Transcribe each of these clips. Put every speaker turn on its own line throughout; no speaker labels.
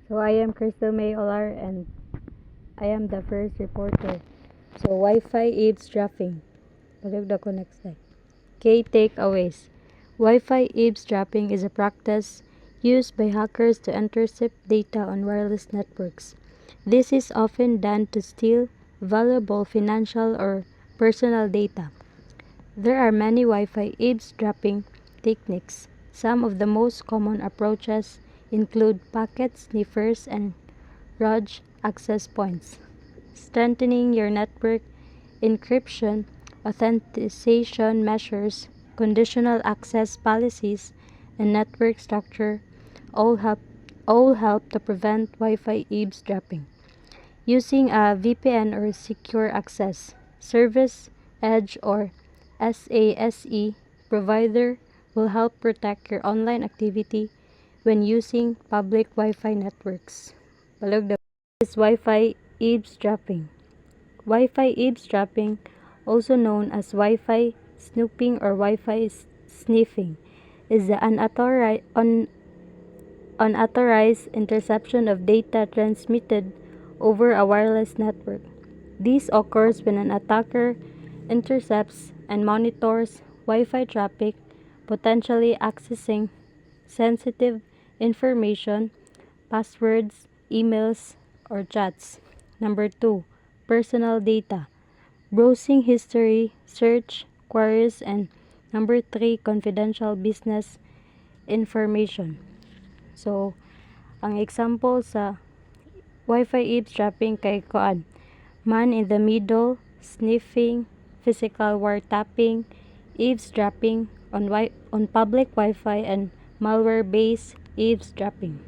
So I am Crystal May Olar and I am the first reporter. So Wi-Fi eavesdropping. Palugda ko next slide. Key takeaways. Wi-Fi eavesdropping is a practice used by hackers to intercept data on wireless networks. This is often done to steal valuable financial or personal data. There are many Wi-Fi eavesdropping techniques. Some of the most common approaches include packet sniffers and rogue access points. Strengthening your network encryption, authentication measures, conditional access policies, and network structure all help to prevent Wi-Fi eavesdropping. Using a VPN or secure access service, Edge or SASE provider will help protect your online activity when using public Wi-Fi networks. Balog na is Wi-Fi eavesdropping. Wi-Fi eavesdropping, also known as Wi-Fi snooping or Wi-Fi sniffing, is the unauthorized interception of data transmitted over a wireless network. This occurs when an attacker intercepts and monitors Wi-Fi traffic, potentially accessing sensitive information, passwords, emails, or chats. Number 2, personal data, browsing history, search queries, and number 3, confidential business information. So, ang example sa Wi-Fi eavesdropping kay koan, man in the middle, sniffing, physical wiretapping, eavesdropping on public Wi-Fi, and malware-based eavesdropping.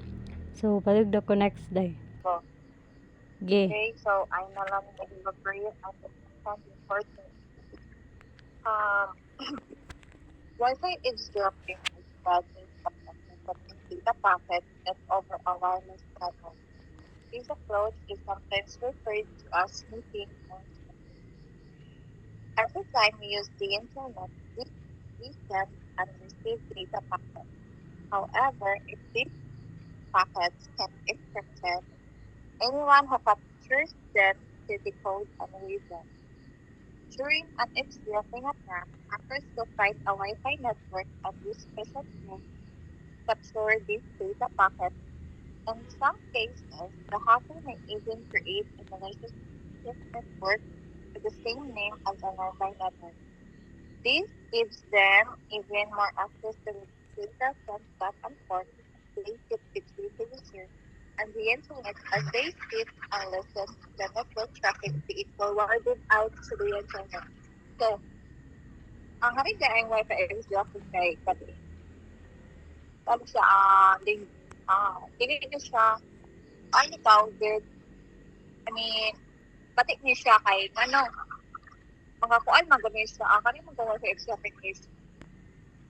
So, palugdo ko next day.
So,
Ge.
okay, so I'm na lang nag-elaborate at something important. Wi-Fi eavesdropping is tracking intercepting data packets and over a wireless network. This approach is sometimes referred to as snooping or snooping. Every time we use the internet, we send and receive data packets. However, if these packets can be encrypted, anyone who captures them to decode and read them. During an eavesdropping attack, hackers will find a Wi-Fi network and use special tools to capture these data packets. In some cases, the hacker may even create a malicious network with the same name as a Wi-Fi network. This gives them even more access to the data sent back and forth related between the user and the internet as they sit and listen to the network traffic being forwarded out to the internet. So, ang haring ang Wi-Fi is dropping kay kati. Sabi siya, dili niya siya, ay tawaged, I mean, batik niya siya kay, mga kuan, magamin siya, kani mga Wi-Fi is dropping is,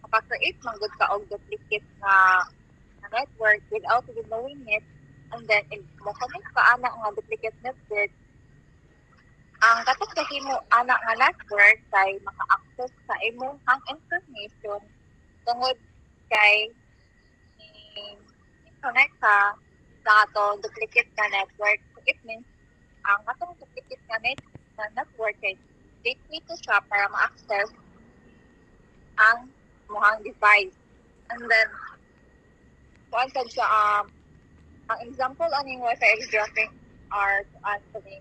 maka-create mga good ka og duplicate na network without even knowing it, and then mo connect ka ana nga duplicate network, ang katong kahimo ana nga network kay maka-access sa imong information tungod kay connect ka sa atong duplicate na network. So it means ang atong duplicate na network kay dito siya para ma-access ang muhang device. And then kuan sad siya ang example aning Wi-Fi eavesdropping are answering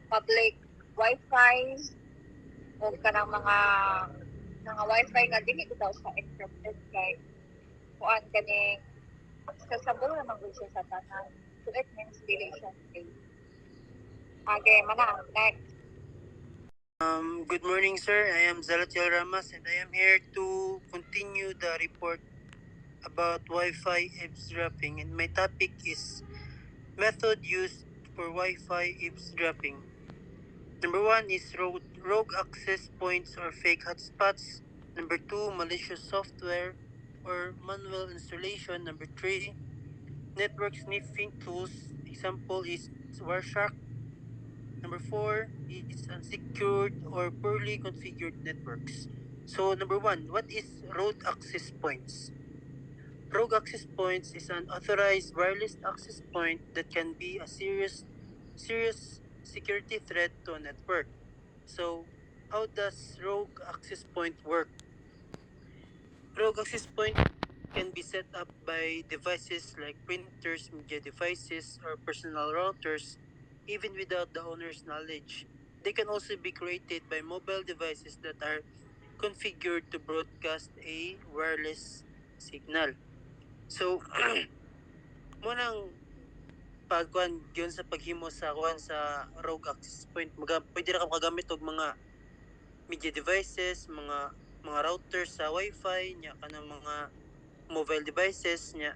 public Wi-Fi o kanang mga Wi-Fi nga dili bitaw sa encrypted kay kuan kaning accessible naman gud siya sa tanan. So it means dili siya safe. Okay, mana next.
Good morning, sir. I am Zalatiel Ramas, and I am here to continue the report about Wi-Fi eavesdropping. And my topic is method used for Wi-Fi eavesdropping. Number 1 is rogue access points or fake hotspots. Number 2, malicious software or manual installation. Number 3, network sniffing tools. Example is Wireshark. Number 4 is unsecured or poorly configured networks. So number 1, what is road access points? Rogue access points is an authorized wireless access point that can be a serious security threat to a network. So, how does rogue access point work? Rogue access point can be set up by devices like printers, media devices, or personal routers, even without the owner's knowledge. They can also be created by mobile devices that are configured to broadcast a wireless signal. So, munang pagkuan yun sa paghimo sa kuan sa rogue access point, pwede ra ka makagamit og mga media devices, mga routers sa Wi-Fi nya kanang mga mobile devices nya.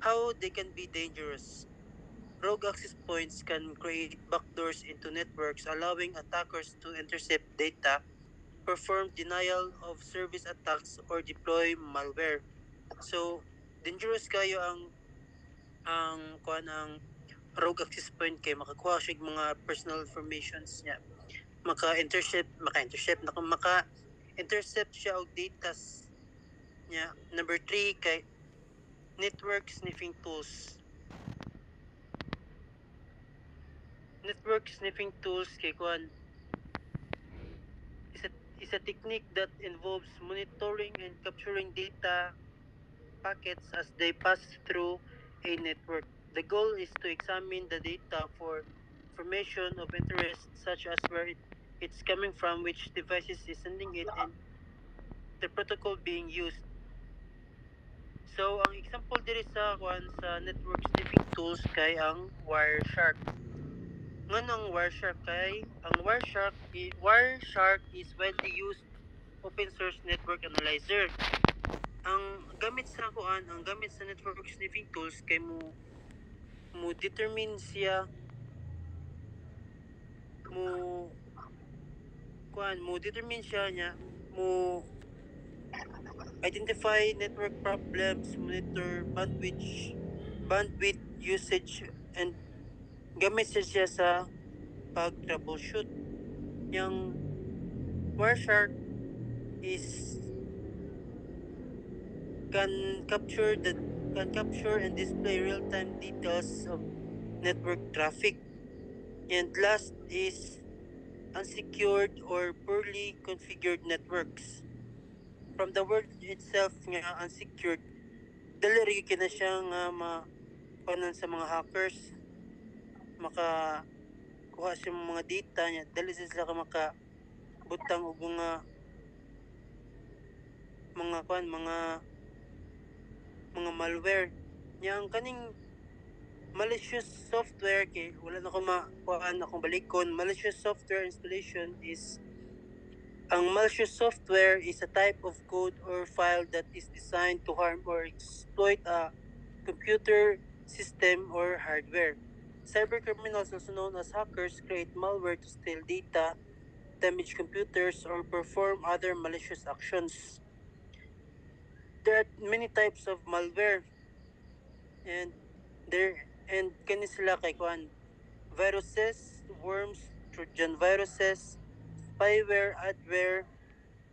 How they can be dangerous? Rogue access points can create backdoors into networks, allowing attackers to intercept data, perform denial of service attacks, or deploy malware. So, dangerous kayo ang rogue access point kay makakuha siya mga personal informations niya. Maka-intercept siya og data niya. Number 3 kay network sniffing tools. Network sniffing tools kay kuan is a technique that involves monitoring and capturing data packets as they pass through a network. The goal is to examine the data for information of interest such as where it's coming from, which devices is sending it, and the protocol being used. So, ang example diri sa network sniffing tools kay ang Wireshark. Nganong Wireshark kay ang Wireshark is widely used open source network analyzer. Ang gamit sa network sniffing tools kay mo determine siya mo determine siya niya mo identify network problems, monitor bandwidth usage, and gamit siya sa pag troubleshoot. Yung Wireshark is can capture and display real-time details of network traffic. And last is unsecured or poorly configured networks. From the word itself nga unsecured, dali rin na siya nga panon sa mga hackers makakuha sa mga data niya, dali sila ka makabutang og mga malware yang kaning malicious software kay wala na ko makuhaan akong balikon. Malicious software installation is ang malicious software is a type of code or file that is designed to harm or exploit a computer system or hardware. Cybercriminals, also known as hackers, create malware to steal data, damage computers, or perform other malicious actions. There are many types of malware, and kani sila kay kuan viruses, worms, Trojan viruses, spyware, adware,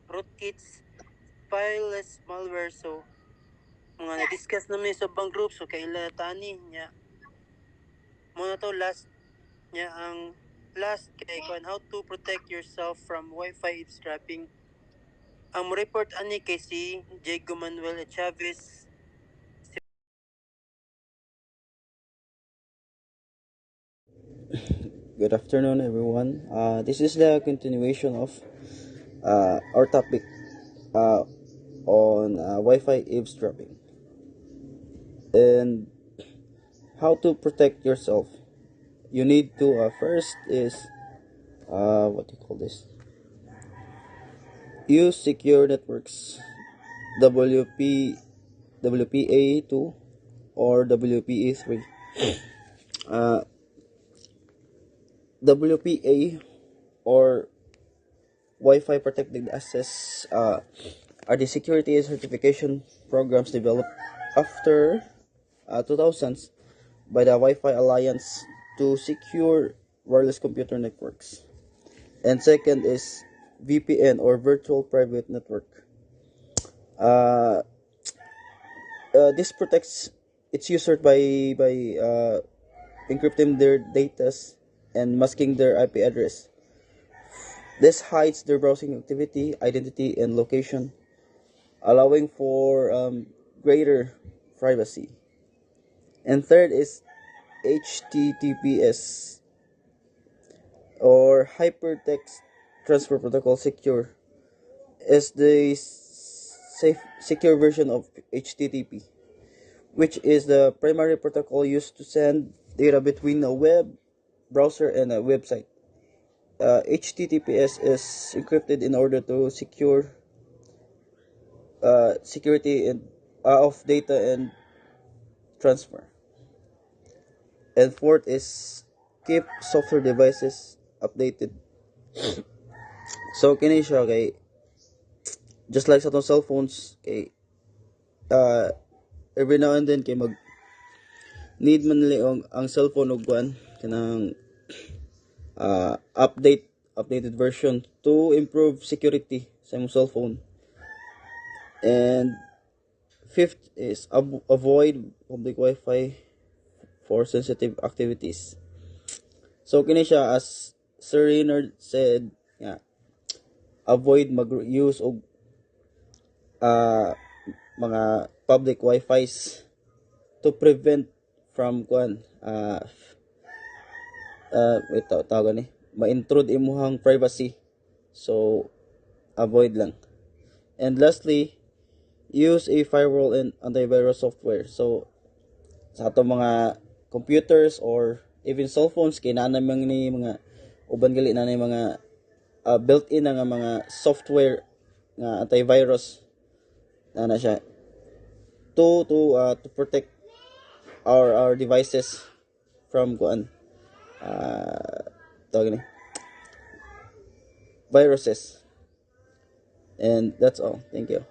rootkits, fileless malware. So mga na-discuss namin sa bang group, so kaila tani niya muna to ang last kay kuan how to protect yourself from Wi-Fi eavesdropping. Ang report ani kay si Diego Manuel Chavez.
Good afternoon, everyone. This is the continuation of our topic on Wi-Fi eavesdropping and how to protect yourself. You need to first is what do you call this? Use secure networks, WPA2 or WPA3. WPA or Wi-Fi Protected Access are the security certification programs developed after 2000s by the Wi-Fi Alliance to secure wireless computer networks. And second is VPN or Virtual Private Network. This protects its user by encrypting their data and masking their IP address. This hides their browsing activity, identity, and location, allowing for greater privacy. And third is HTTPS, or Hypertext Transfer Protocol Secure, is the secure version of HTTP, which is the primary protocol used to send data between a web browser and a website. HTTPS is encrypted in order to secure security of data and transfer. And fourth is keep software devices updated. So kini siya kay just like sa atong cellphones kay uh, every now and then kay mag need man nila ang cellphone og kuan kanang updated version to improve security sa imong cellphone. And fifth is avoid public Wi-Fi for sensitive activities. So kini siya, as Sir Reynard said, yeah, avoid mag-use og mga public Wi-Fi's to prevent from tawag ni ma-intrude imuhang privacy. So avoid lang. And lastly, use a firewall and antivirus software. So sa ato mga computers or even cell phones kay naa namang ni mga uban gali na mga built-in na nga mga software nga antivirus na siya to protect our devices from tawag ni viruses. And that's all. Thank you.